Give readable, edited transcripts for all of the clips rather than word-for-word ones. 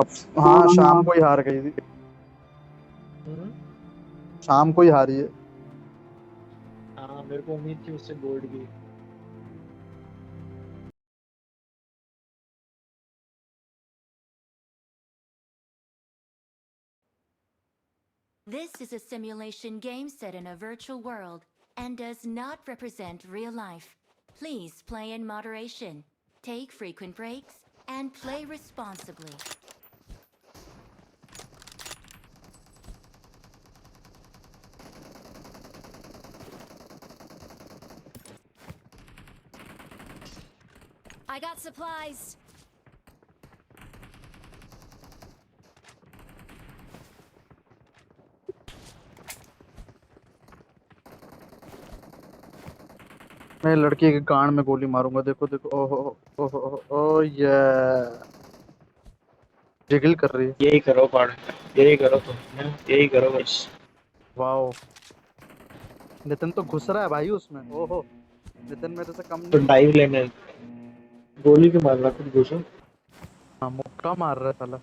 अब हाँ, शाम को ही हार गई थी। हम्म। शाम को ही हारी है। हाँ मेरे को उम्मीद थी उससे गोल्ड की। This is a simulation game set in a virtual world and does not represent real life. Please play in moderation, take frequent breaks, and play responsibly. I got supplies. मैं लड़की के कान में गोली मारूंगा, देखो देखो, ओहो ओहो ओहो, ओ ये जिगल कर रही है। यही करो पाड़, यही करो तुम, यही करो बस। वाओ, नितिन तो घुस रहा है भाई उसमें, ओहो। नितिन मेरे से कम तो नहीं है। डाइव लेने गोली क्यों मार रहा, खुद घुसो। हाँ, मुक्का मार रहा है साला।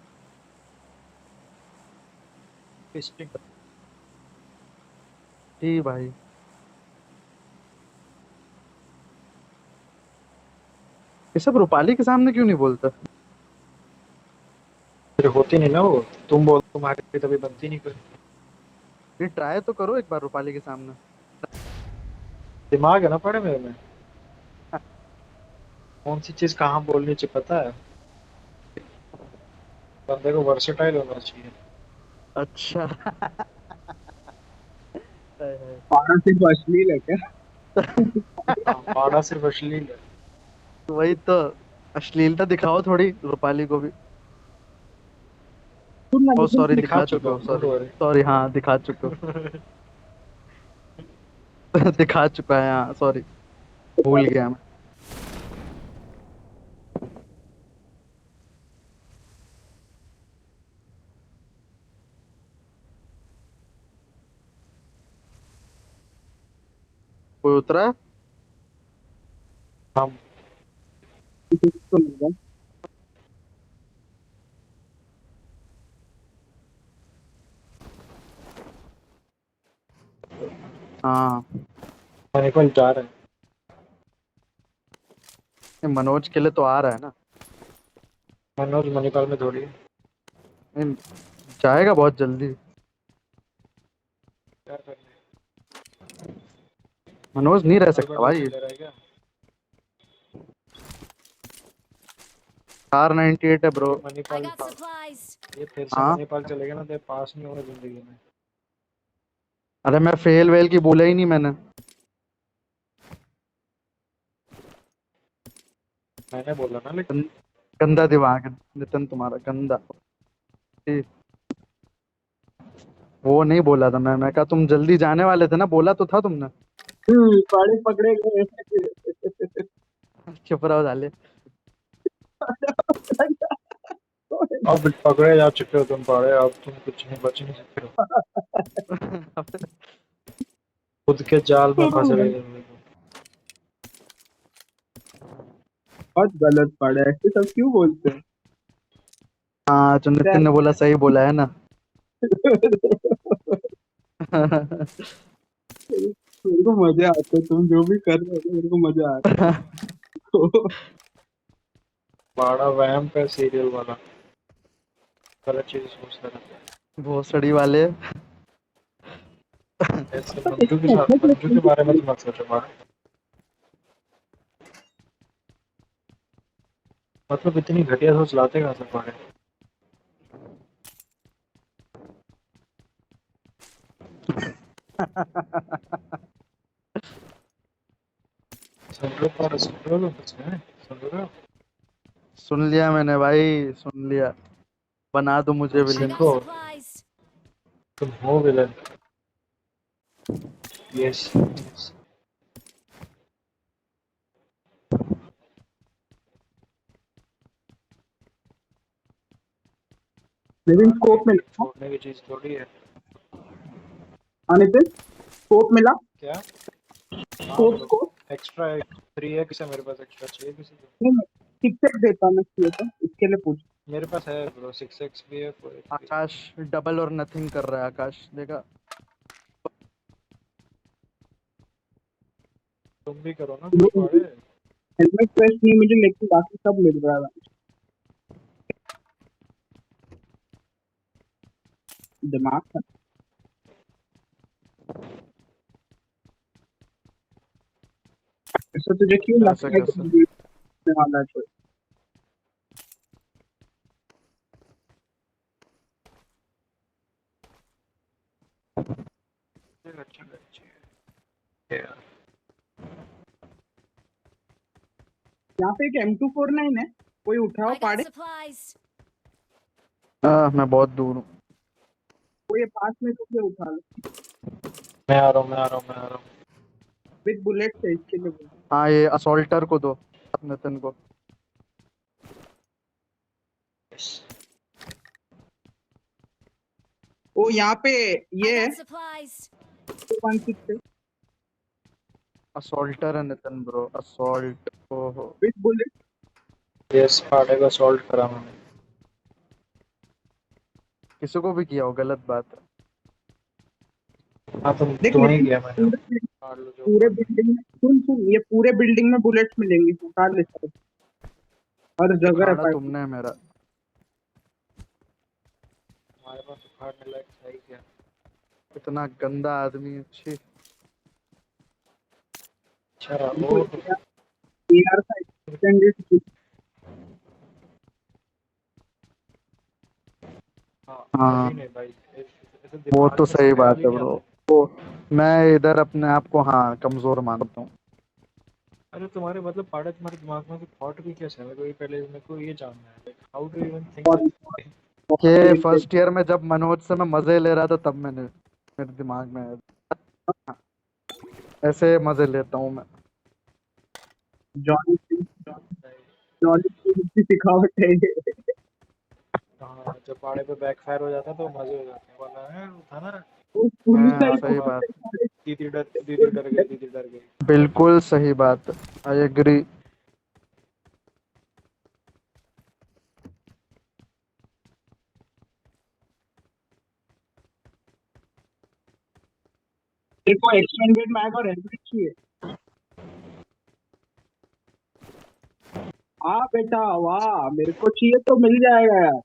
पिस्टिंग। जी भाई। ये सब रूपाली के सामने क्यों नहीं बोलता? फिर होती नहीं ना वो, तुम बोल तुम्हारी तभी बनती नहीं कोई। ये ट्राई तो करो एक बार रूपाली के सामने। दिमाग है ना पड़े मेरे में, कौन सी चीज कहाँ बोलनी चाहिए पता है। बंदे को वर्सेटाइल होना चाहिए। अच्छा। हाय हाय। पारा सिर्फ अश्लील है क्या? हाँ पाड़ा सिर्फ अश्लील है। वही तो, अश्लीलता दिखाओ थोड़ी रूपाली को भी। सुन ना ओ लेकिन सॉरी, दिखा दिखा चुके चुका हो, हूँ, डोंट सॉरी। वरी। सॉरी, हाँ दिखा चुके हो। दिखा चुका है, हाँ सॉरी। भूल गया मैं। कोई उतरा है? हम तो लगा हाँ। मणिपाल जा रहे हैं। ये मनोज के लिए तो आ रहा है ना। मनोज मणिपाल में थोड़ी है। नहीं, जाएगा बहुत जल्दी। क्या करना है? मनोज नहीं रह कोई सकता बदला भाई। नहीं ले रहा है क्या? R98 है ब्रो। ये I मणिपाल got supplies. ये फिर से हाँ। मणिपाल चलेगा ना तो पास नहीं होगा जिंदगी में। अरे मैं फेल वेल की बोला ही नहीं मैंने। मैंने बोला ना लेकिन। गं- गंदा दिमाग है नितिन तुम्हारा, गंदा। ठीक। वो नहीं बोला था मैं कहा तुम जल्दी जाने वाले थे ना, बोला तो था तुमने। पाड़े पकड़े गए। चुप रहो साले। अब पकड़े जा चुके हो तुम पाड़े, अब तुम कुछ नहीं बच नहीं सकते हो। खुद के जाल में फंस रहे हो। बहुत गलत पाड़े, ऐसे सब क्यों बोलते हैं? हाँ, जो नितिन ने बोला सही बोला है ना। मेरे को मजा आता है, तुम जो भी कर रहे हो मेरे को मजा आ रहा है। पाड़ा वहम का सीरियल वाला गलत चीज सोचता रहता है। भोसड़ी वाले। ऐसे मंजू के साथ, मंजू के बारे में तो मत सोचो पाड़ा। मतलब इतनी घटिया सोच लाते कहाँ से पाड़े। सुन लो पाड़ा, सुन लो कुछ है, सुन रहे हो? सुन लिया मैंने भाई, सुन लिया। बना दो मुझे I विलन। got सीखो, supplies. तुम हो विलन। Yes yes. लेकिन हाँ स्कोप ये मिला। छोड़ने की चीज थोड़ी है। हाँ नितिन, स्कोप मिला। क्या? हाँ स्कोप तो स्कोप एक्स्ट्रा 3x है मेरे पास, एक्स्ट्रा चाहिए किसी को? नहीं, टिक देता मैं चाहिए तो। इसके लिए पूछ। मेरे पास है ब्रो, 6x भी है, 4x भी है। आकाश डबल और नथिंग कर रहा है। आकाश देखा। तुम भी करो ना कुछ पाड़े। हेलमेट वेस्ट नहीं मुझे, लेकिन बाकी सब मिल रहा है। दिमाग था। ऐसा तुझे क्यों कैसे लगता है कैसे? कि जीतने वाला है कोई? अच्छा है यार। यहाँ पे एक M249 है, कोई उठाओ I got पाड़े। supplies. मैं बहुत दूर हूँ। कोई पास में तो उठा लो। मैं आ रहा हूँ, मैं आ रहा हूँ, मैं आ रहा हूँ। विद बुलेट है इसके लिए बोल। हाँ ये असोल्टर को दो, नितिन को। ओ यहाँ पे I ये got supplies. 216 है असोल्टर है नितिन ब्रो, असोल्ट। ओहो। With bullet. यस, पाड़े का सॉल्ट करा मैंने। किसी को भी किया हो गलत बात है। हाँ देख तुम्हें ही लेकिन किया मैंने। पूरे पाड़ लो जो पूरे पाड़ना है। बिल्डिंग में सुन ये पूरे बिल्डिंग में बुलेट्स मिलेंगे, उठा ले सब। हर जगह है उखाड़ा फाइव। तुमने मेरा। हमारे पास उखाड़ने लायक है ही क्या। इतना गंदा आदमी। अच्छी। अच्छा रहा हमको वो। AR का एक्सटेंडेड। हाँ हाँ अभी नहीं भाई, ऐसे वो दिमाग तो में सही ख्याल बात ही है नहीं ब्रो। आते। वो मैं इधर अपने आप को हाँ कमजोर मानता हूँ। अरे तुम्हारे मतलब पाड़े, तुम्हारे दिमाग में थॉट भी कैसे है, मेरे को ये जानना है, हाउ डू इवन थिंक और सच। कि फर्स्ट ईयर में जब मनोज से मैं मजे ले रहा था तब मैंने मेरे दिमाग में आया। ऐसे मजे लेता हूँ मैं। जॉनी जॉनी की सिखावट है ये। हाँ जब पाड़े पे बैकफायर हो जाता है तो मजे हो जाते हैं, वरना है था ना। वो शुरू से हाँ ही सही पापा बात। दीदी डर गई, दीदी डर गई। बिल्कुल सही बात। I agree. तेरे को एक्सटेंडेड मैग और हेलमेट चाहिए? हाँ बेटा वाह, मेरे को चाहिए तो मिल जाएगा यार।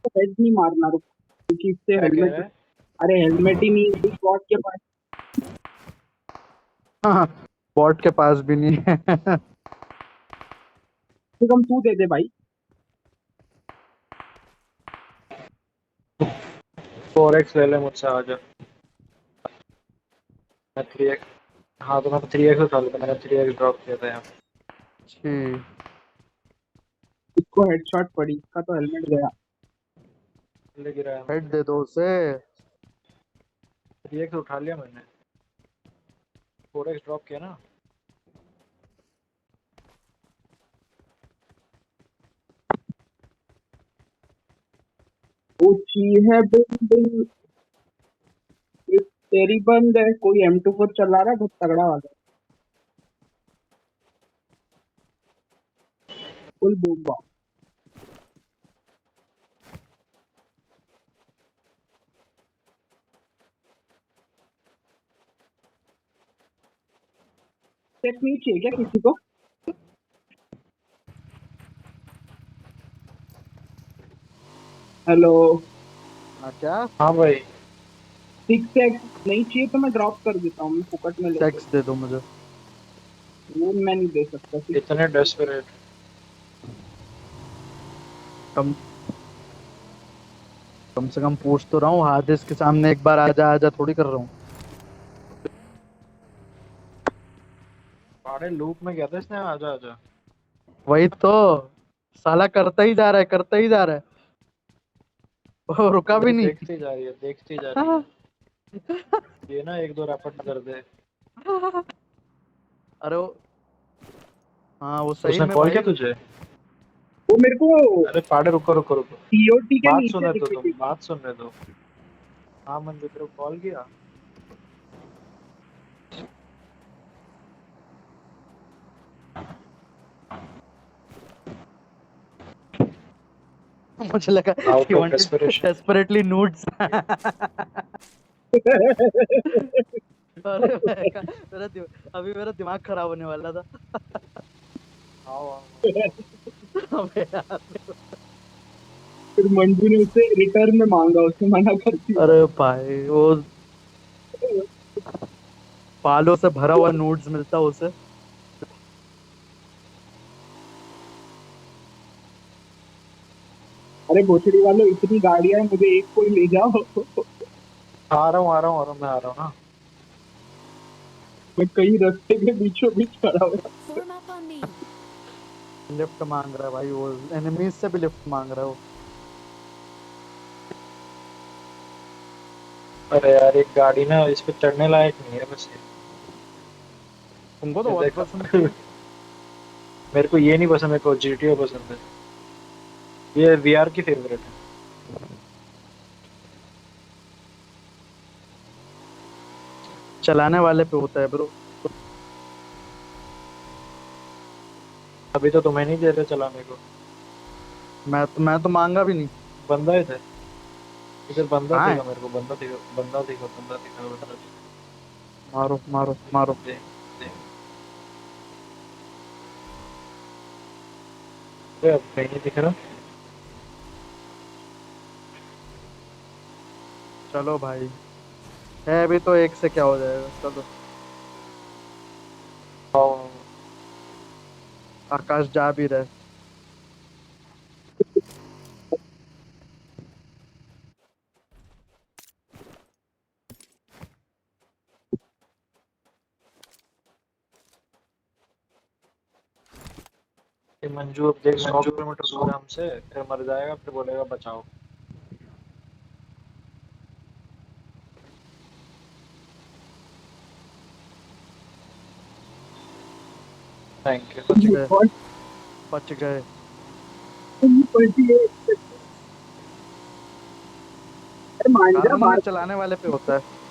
तो हेड नहीं मारना रुक, क्योंकि इससे क्या कह हेलमेट। रहा है? अरे हेलमेट ही नहीं है बॉट के पास। हाँ बॉट के पास भी नहीं है। तो कम तू दे दे भाई। 4x ले ले मुझसे, आ जा। मैं 3x। हाँ तो मैं 3x उठा लेता, मैंने 3x ड्रॉप किया था यहाँ। छी। इसको हेडशॉट पड़ी, इसका तो हेलमेट गया। ले गिराया हेड मैंने। दे दो उसे। 3x उठा लिया मैंने, 4x ड्रॉप किया ना। ऊंची है बिल्डिंग, ये तेरी बंद है। कोई M24 चला रहा है बहुत तगड़ा वाला, फुल बूम। टेक नहीं चाहिए क्या किसी को? हेलो। हाँ क्या? हाँ भाई। 6x नहीं चाहिए तो मैं ड्रॉप कर देता हूँ, मैं फुकट में लेके। टैक्स दे दो मुझे। वो मैं नहीं दे सकता 6x। इतने डेस्परेट। कम कम से कम पूछ तो रहा हूँ। हादिस के सामने एक बार आजा आजा थोड़ी कर रहा हूँ। पाड़े लूप में गया था इसने, आजा आजा। वही तो। साला करता ही जा रहा है, करता ही जा रहा है। वो रुका भी वो नहीं। देखती जा रही है, देखती जा रही है। ये ना एक दो रैपट कर दे। अरे हाँ वो सही उसने में कॉल भाई। किया तुझे? वो मेरे को अरे पाड़े रुको रुको रुको। TOT के बात नीचे सुनने दो, दिखी तुम थी। बात सुनने दो। हाँ मंदिर तेरे को कॉल किया। मुझे लगा out he of wanted desperation. desperately nudes. अरे मैं कहा, अभी मेरा दिमाग खराब होने वाला था। आओ आओ। अबे यार, फिर मंजू ने उससे रिटर्न में मांगा, उसने मना कर दिया। अरे भाई वो बालों से भरा हुआ नोट्स मिलता उसे। अरे भोसड़ी वालों, इतनी गाड़ियां हैं, मुझे एक कोई ले जाओ। आ रहा हूँ आ रहा हूँ आ रहा हूँ, मैं आ रहा हूँ ना। मैं कहीं रास्ते के बीचों बीच खड़ा हुआ। Form up on me. Lift मांग रहा है भाई, वो एनिमीज से भी लिफ्ट मांग रहा है वो। अरे यार एक गाड़ी ना इस पे चढ़ने लायक नहीं है बस तुमको तो ये बहुत देखो। पसंद थी। मेरे को ये नहीं पसंद, मेरे को जीटीओ पसंद है। ये वीआर की फेवरेट है। चलाने वाले पे होता है ब्रो। अभी तो तुम्हें नहीं दे रहे चलाने को। मैं तो मांगा भी नहीं। बंदा इधर, इधर बंदा कहाँ है? दिखा मेरे को, बंदा दिखा बंदा दिखा बंदा दिखा बंदा दिखा। मारो मारो मारो। दे दे। अरे अब कहीं नहीं दिख रहा। चलो भाई, है अभी तो एक से क्या हो जाएगा, चलो। आओ। आकाश जा भी रहे। ये मंजू अब देख 100 किलोमीटर दूर है हमसे, फिर मर जाएगा, फिर बोलेगा बचाओ। Thank you. बच गए, और बच गए। पलटी है। अरे मान जा कार में बात। चलाने वाले पे होता है।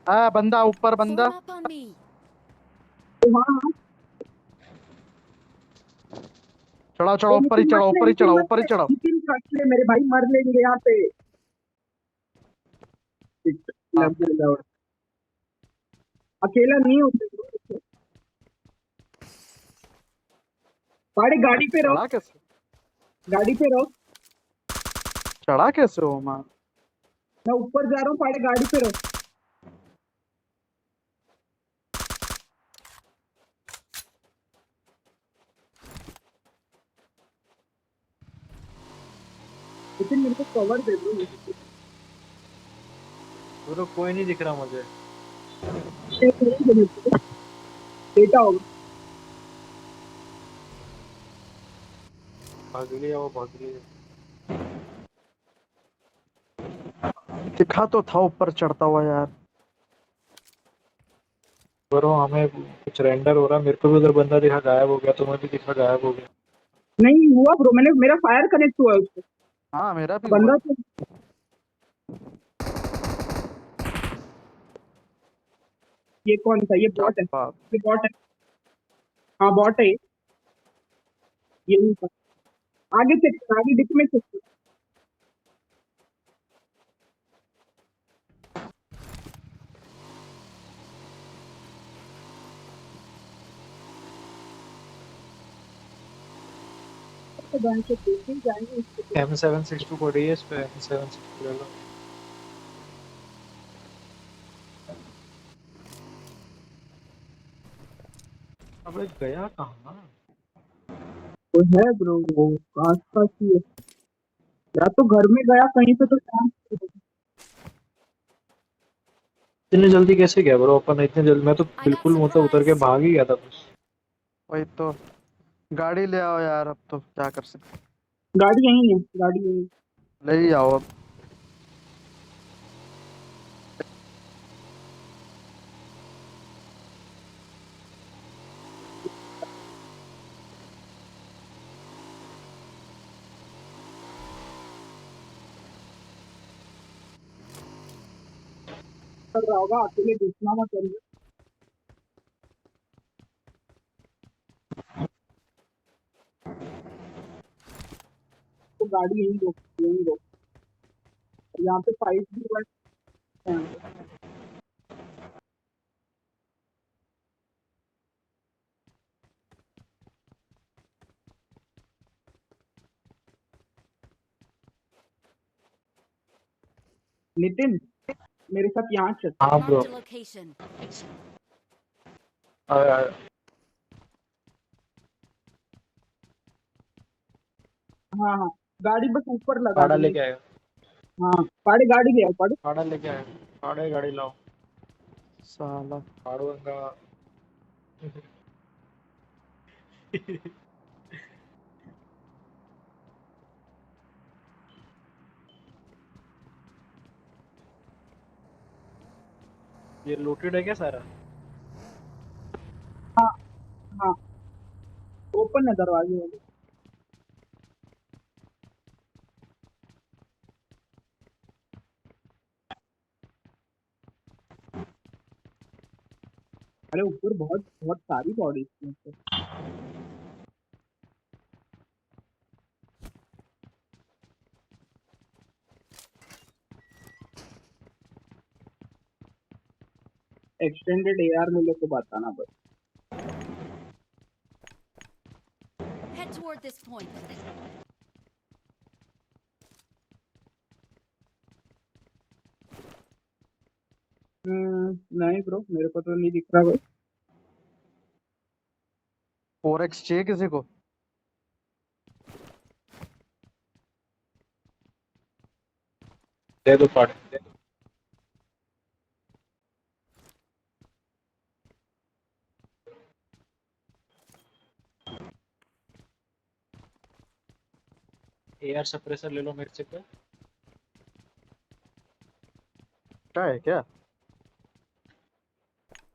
हाँ बंदा ऊपर, बंदा। Form up on me. हाँ हाँ। चढ़ाओ चढ़ाओ, ऊपर ही चढ़ाओ, ऊपर ही चढ़ाओ, ऊपर ही चढ़ाओ। नितिन काट ले मेरे भाई, मर लेंगे यहाँ पे। हाँ, लग जाएगा और अकेला नहीं होते। गाड़ी गाड़ी पे रहो, चढ़ा कैसे? गाड़ी पे रहो। चढ़ा कैसे हो मां? मैं ऊपर जा रहा हूँ, पाड़े गाड़ी पे रहो। लेकिन मेरे को कवर दे दो। ब्रो कोई नहीं दिख रहा मुझे। डेटा होगा। भाग लिया वो, भाग लिया। दिखा तो था ऊपर चढ़ता हुआ यार। ब्रो हमें कुछ रेंडर हो रहा, मेरे को भी उधर बंदा दिखा गायब हो गया, तुम्हें भी दिखा गायब हो गया। नहीं हुआ ब्रो, मैंने मेरा फायर कनेक्ट हुआ है उससे। हाँ मेरा भी हुआ बंदा है। तो ये कौन था? ये क्या बॉट है, बात। ये बॉट है। हाँ बॉट है ये नहीं था। आगे चेक कर, आगे डिप में चेक कर। तो बैंक से देख ही जाएंगे इसको। M762 पड़ी है इस पे, M762 ले लो। अबे गया कहाँ? वो है ब्रो, वो आस पास ही है, या तो घर में गया कहीं पे तो शाम। इतनी जल्दी कैसे गया ब्रो अपन, इतने जल्दी? मैं तो I got बिल्कुल मतलब उतर के supplies. भाग ही गया था बस। वही तो, गाड़ी ले आओ यार, अब तो क्या कर सकते। गाड़ी यहीं है, गाड़ी यहीं है। ले ही आओ अब। कर रहा होगा, अकेले घुसना मत करिए। तो गाड़ी यहीं रोक। यहाँ पे फाइट भी हुआ है यहाँ पे। नितिन, मेरे साथ यहाँ चल। हाँ ब्रो, Marked a location. आया हाँ हाँ, गाड़ी बस ऊपर लगा पाड़ा दो। लेके आएगा, हाँ, पाड़े गाड़ी ले आओ, पाड़े। पाड़ा लेके आएगा, पाड़े गाड़ी लाओ, साला पाड़ो का। ये लूटेड है क्या सारा? हाँ हाँ, ओपन है दरवाजे वाले। अरे ऊपर बहुत बहुत सारी बॉडी थी। एक्सटेंडेड एआर मिले तो बताना बस। Head toward this point. नहीं ब्रो, मेरे को तो नहीं दिख रहा भाई। 4x चाहिए किसी को? दे दो पाड़े, दे दो। एआर सप्रेसर ले लो मेरे से क्या? क्या है क्या?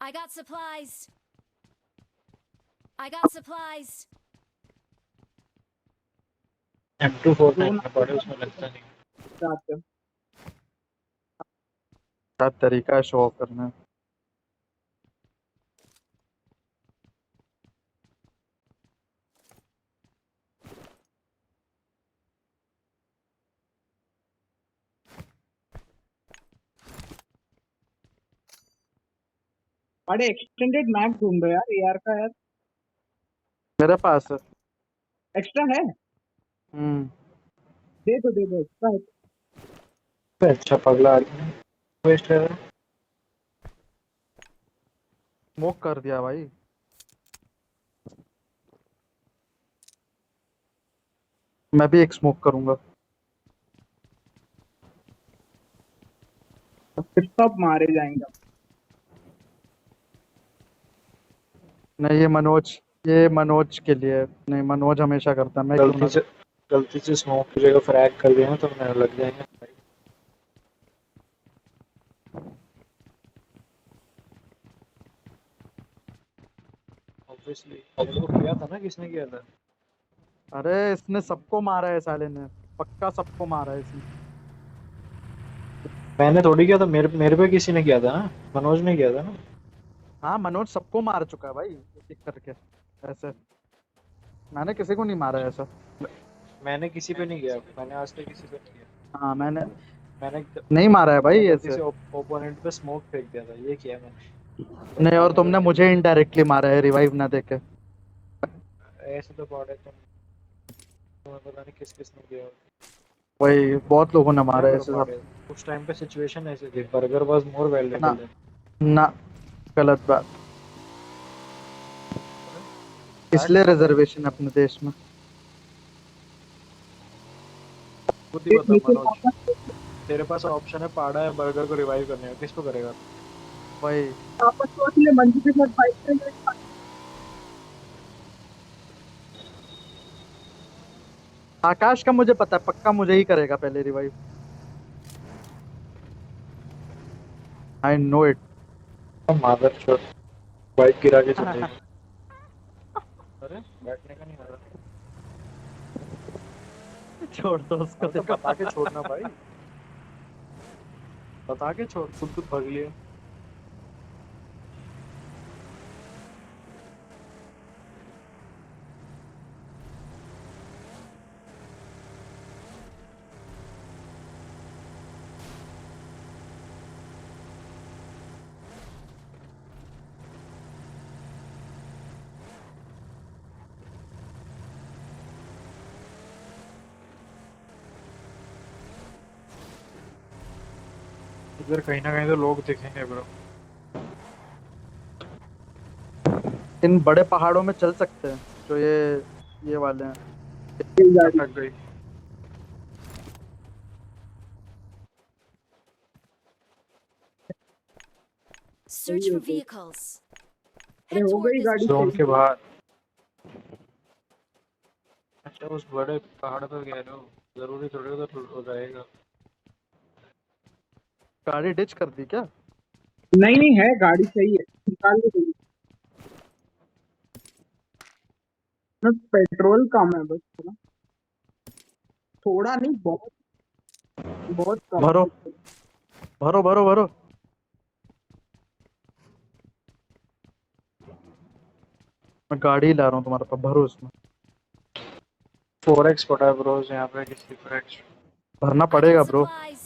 I got supplies. I got supplies. M249 में पड़े, उसमें लगता नहीं। रात में। क्या तरीका है शो ऑफ करने का? अरे एक्सटेंडेड मैग ढूंढो यार, एआर का यार। मेरे पास है। एक्स्ट्रा है? दे दो एक्स्ट्रा है। अच्छा पगला आदमी वेस्ट कर रहा है। स्मोक कर दिया भाई। मैं भी एक स्मोक करूंगा। फिर सब मारे जाएंगे। नहीं ये मनोज के लिए है। नहीं, मनोज हमेशा करता है, मैं क्यों ना गलती से स्मोक की जगह फ्रैग कर दिया तो मैं लग जाएंगे। ऑब्वियसली मेरे को किया था ना, किसने किया था? अरे इसने सबको मारा है साले ने, पक्का सबको मारा है इसने। मैंने थोड़ी किया था, मेरे पे किसी ने किया था ना, मनोज ने किया था ना। हाँ, मनोज सबको मार चुका है भाई, एक एक करके। ऐसे मैंने किसी को नहीं मारा है ऐसा। मैंने किसी पे नहीं किया, मैंने आज तक किसी पे नहीं किया। हाँ, मैंने मैंने नहीं मारा है भाई गलती ऐसे। से ओपोनेंट पे स्मोक फेंक दिया था, ये किया मैंने। नहीं, और तुमने मुझे इनडायरेक्टली मारा है रिवाइव ना देके। ऐसे तो पड़े तुम्हें पता नहीं किस किस ने किया। वही बहुत लोगों ने क्या मारा है करो ऐसे पाड़े, सब। उस टाइम पे सिचुएशन ऐसी थी, बर्गर वाज मोर ना वैल्यूएबल। ना, गलत बात। इसलिए रिजर्वेशन अपने देश में। खुद ही बता नितिन मनोज, तेरे पास ऑप्शन है पाड़ा या बर्गर को रिवाइव करने का, किसको करेगा? वही आपस में अकेले मंजू के साथ फाइट करेंगे। आकाश का मुझे पता है, पक्का मुझे ही करेगा पहले रिवाइव। I know it. मादर चोद, बाइक गिरा के चले गए। अरे बैठने का नहीं आ रहा। छोड़ दो उसको। तो बता के छोड़ना भाई, बता के छोड़, खुद भाग लिया। इधर कहीं ना कहीं तो लोग दिखेंगे ब्रो। इन बड़े पहाड़ों में चल सकते हैं जो ये वाले हैं। ये गाड़ी अटक गई। Search for vehicles. अरे Head हो toward गई this गाड़ी जोन सही। के बाहर। अच्छा उस बड़े पहाड़ पे कह रहे हो, जरूरी थोड़ी उधर हो जाएगा। गाड़ी डिच कर दी क्या? नहीं नहीं है गाड़ी सही है, निकाल ली गई। बस पेट्रोल कम है, बस थोड़ा, थोड़ा नहीं बहुत, बहुत कम भरो है। भरो भरो भरो। मैं गाड़ी ही ला रहा हूँ तुम्हारे पास, भरो इसमें। 4x पड़ा है ब्रो यहाँ पे किसी पर एक्स्ट्रा। भरना I got पड़ेगा ब्रो। supplies.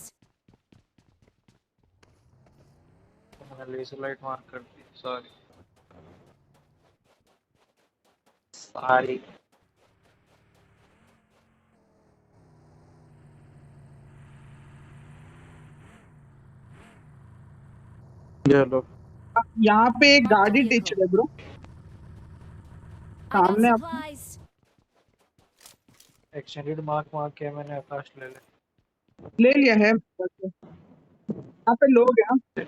मैंने लेजर लाइट मार कर दी सारी सारी। ये लो। यहाँ पे एक Mark the गाड़ी vehicle. टीचर है ब्रो, I got सामने आप supplies. एक्सटेंडेड मार्क मार के मैंने आकाश ले ले। ले लिया है। बस यहाँ पे लोग हैं, इस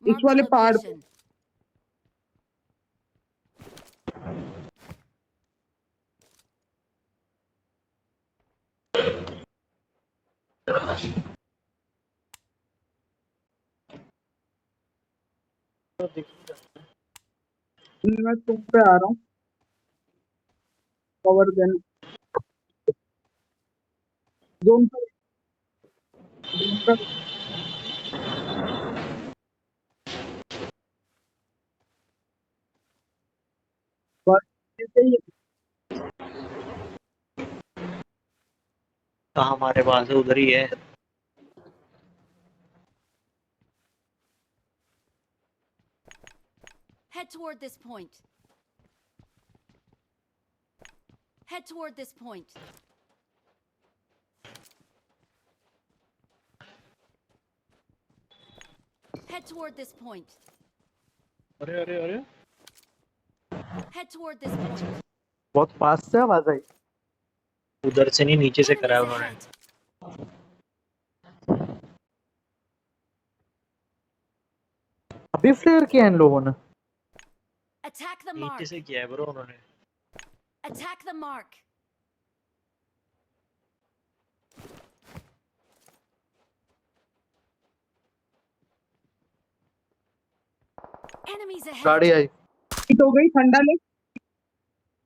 Mark the वाले पहाड़ पे। location. मैं तुम पे आ रहा हूँ कवर देने। जोन पर, जोन पर बस ऐसे ही है। कहाँ हमारे पास है उधर ही है। Head toward this point. Head toward this point. Head toward this point. अरे अरे अरे Head toward this point. बहुत पास से आवाज आई। उधर से नहीं नीचे से करा है Enemies उन्होंने। ahead. अभी फ्लेयर किया इन लोगों ने। Attack the नीचे mark. से किया है ब्रो उन्होंने। Attack the mark. Enemies ahead. गाड़ी आई। हिट हो गई, ठंडा ले।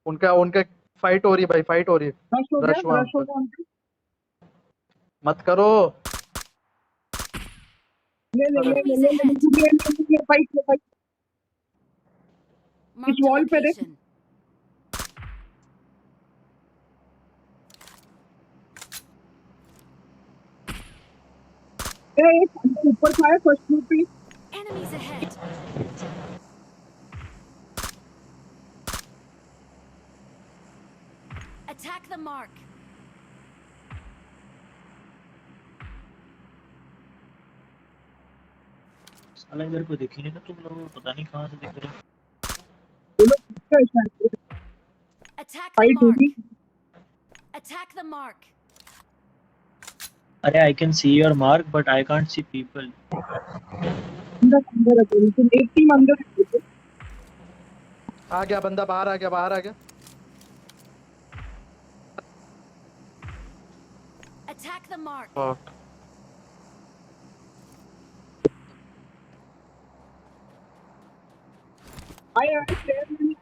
उनका उनका फाइट हो रही है भाई, फाइट हो रही है। रश हो रश गया, हुआ रश हो उनका। गया उनके। मत करो। ले ले ले ले Enemies ले ahead. ले फाइट ले फाइट। Mark the wall पे देख। location. एक ऊपर का है फर्स्ट फ्लोर पे। Enemies ahead. Attack the mark. साला इधर को दिख ही नहीं ना तुम लोगों को, पता नहीं कहाँ से दिख रहे हैं। ये लोग किसका इशारा? Attack the fight mark. होगी। Attack the mark. अरे I can see your mark but I can't see people. अंदर अंदर है पूरी, तो एक टीम अंदर है। आ गया बंदा, बाहर आ गया, बाहर आ गया। Attack the mark. Fuck. आए आए प्लेयर नहीं।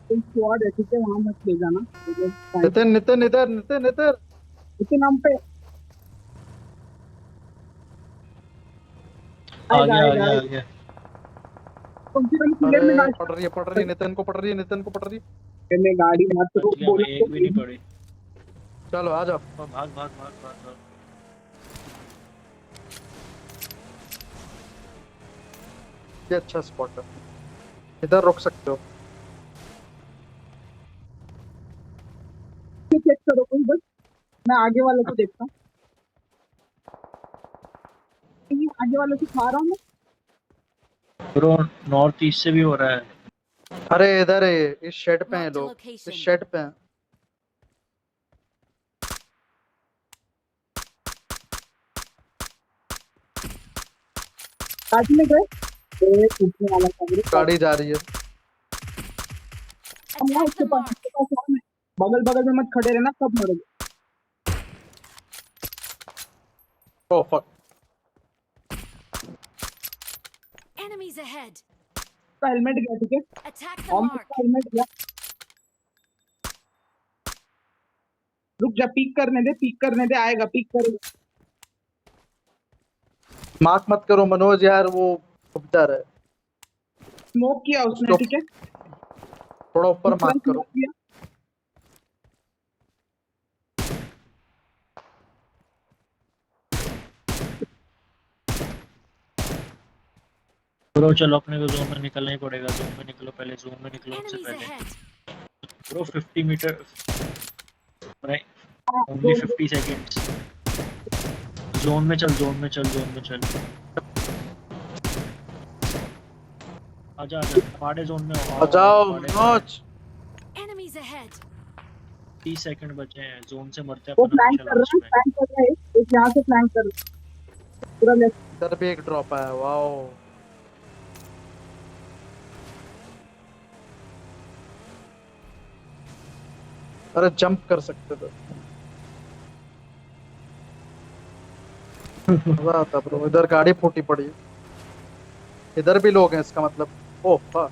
कोई स्क्वाड है, ठीक है, वहां मत ले जाना। नितिन नितिन इधर, नितिन इधर। इसी नाम पे आ आएगा गया आ आएगा गया आ आएगा। गया। कम से कम क्लियर में अरे गाड़ी, पड़ रही है, नितिन को पड़ रही है, नितिन को पड़ रही है। पहले गाड़ी मत रोक, बच गया बोलो भाई, एक भी नहीं पड़ी। चलो आ जाओ। भाग भाग भाग भाग भाग। ये अच्छा स्पॉट है। इधर रुक सकते हो। चेक करो कोई बस, मैं आगे वाले को देखता हूँ। ये आगे वाले को खा रहा हूँ मैं। ब्रो नॉर्थ ईस्ट से भी हो रहा है। अरे इधर है, इस शेड पे हैं Marked a लोग, location. इस शेड पे हैं। काटने गए ए, टूटने वाला था मेरे गाड़ी जा रही है। अल्लाह, Attack इसके the पास mark. इसके पास और है। बगल बगल में मत खड़े रहना, सब मरोगे। Oh fuck. Enemies ahead. इसका हेलमेट गया, ठीक है। Attack the और mark. इसका हेलमेट गया। रुक जा, पीक करने दे, पीक करने दे, आएगा, पीक करेगा। मार्क मत करो मनोज यार, वो उधर है। स्मोक किया उसने, तो ठीक है। थोड़ा ऊपर दूसरा मार्क करो। स्मोक किया। ब्रो चलो अपने को जोन में निकलना ही पड़ेगा। जोन में निकलो पहले, जोन में निकलो सबसे Enemies पहले। ahead. ब्रो 50 मीटर, हाँ, ओनली 50 सेकेंड्स। जोन में चल, जोन में चल, जोन में चल। आजा आजा, हमारे जोन में आ जाओ हमारे मनोज। Enemies ahead. 30 सेकंड बचे हैं। जोन से मरते हैं वो अपन फ्लैंक हमेशा कर रहा लास्ट है, में। फ्लैंक कर रहा है, एक यहाँ से फ्लैंक कर रहा है, पूरा लेफ्ट। इधर भी एक ड्रॉप आया, वाओ। अरे जंप कर सकते थे। मजा आता ब्रो। इधर गाड़ी फूटी पड़ी है। इधर भी लोग हैं इसका मतलब। Oh fuck.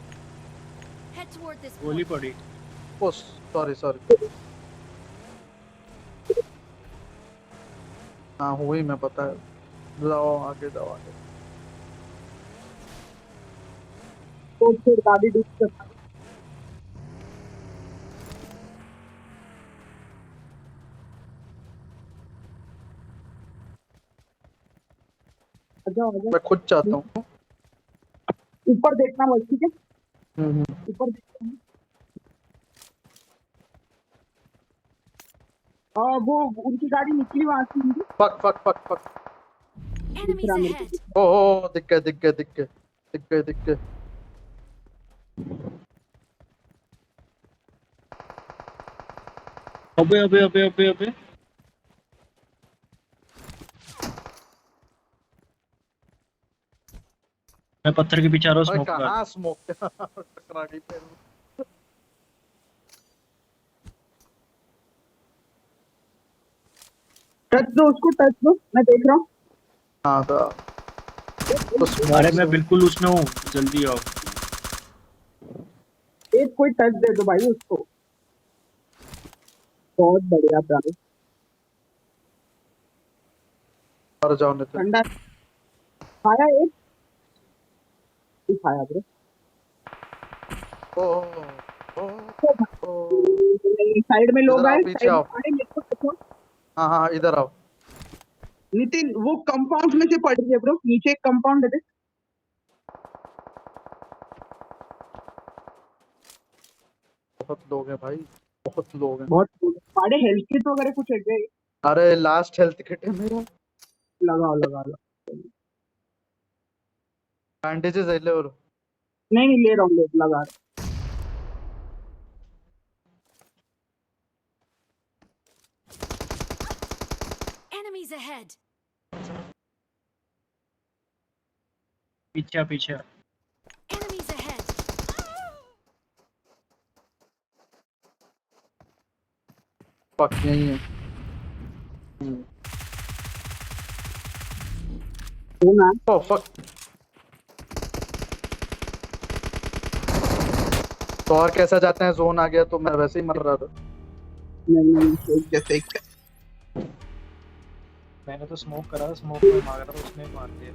Head toward this गोली point. पड़ी। Oh sorry sorry. हाँ हुई, मैं पता है। जाओ आगे, जाओ आगे। तो फिर गाड़ी डूब सकता है। आ जाओ, आ जाओ। मैं खुद चाहता हूँ। ऊपर देखना बस, ठीक है। हम्म। ऊपर देखना। हाँ, वो उनकी गाड़ी निकली वहां से, उनकी। Fuck fuck fuck fuck. दिख Enemies रहा मेरे ahead. को। ओह दिख गए दिख गए दिख गए दिख गए दिख गए। अबे अबे अबे अबे अबे, मैं पत्थर के पीछे आ रहा हूँ। भाई स्मोक डाल। कहाँ स्मोक टकरा गई पे। टच दो उसको, टच दो, मैं देख रहा हूँ। हाँ तो स्मोक अरे से मैं बिल्कुल उसमें हूँ, जल्दी आओ। एक कोई टच दे दो भाई उसको। बहुत बढ़िया प्यार। मर जाओ नहीं तो। ठंडा खाया, एक ही खाया ब्रो। ओह ओह ओह। साइड में लोग इधर आओ, आए, पीछे साइड में आओ। आए, मेरे को देखो। हाँ हाँ इधर आओ। नितिन, वो कंपाउंड में से पड़ रही है ब्रो, नीचे एक कंपाउंड है देख। बहुत लोग हैं भाई, बहुत लोग हैं। बहुत सारे हेल्थ किट वगैरह कुछ है क्या? अरे लास्ट हेल्थ किट है मेरा। लगाओ लगाओ लगाओ। बैंडेजेस है ले और। नहीं नहीं, ले रहा हूँ, लगा रहा Enemies ahead. पीछे आ, पीछे आ। Enemies ahead. फक यही है। हूँ ना। Oh fuck. तो और कैसा जाते हैं, जोन आ गया तो मैं वैसे ही मर रहा था। नहीं नहीं, एक जैसे एक। मैंने तो स्मोक करा था, स्मोक में मार रहा था, उसने मार दिया।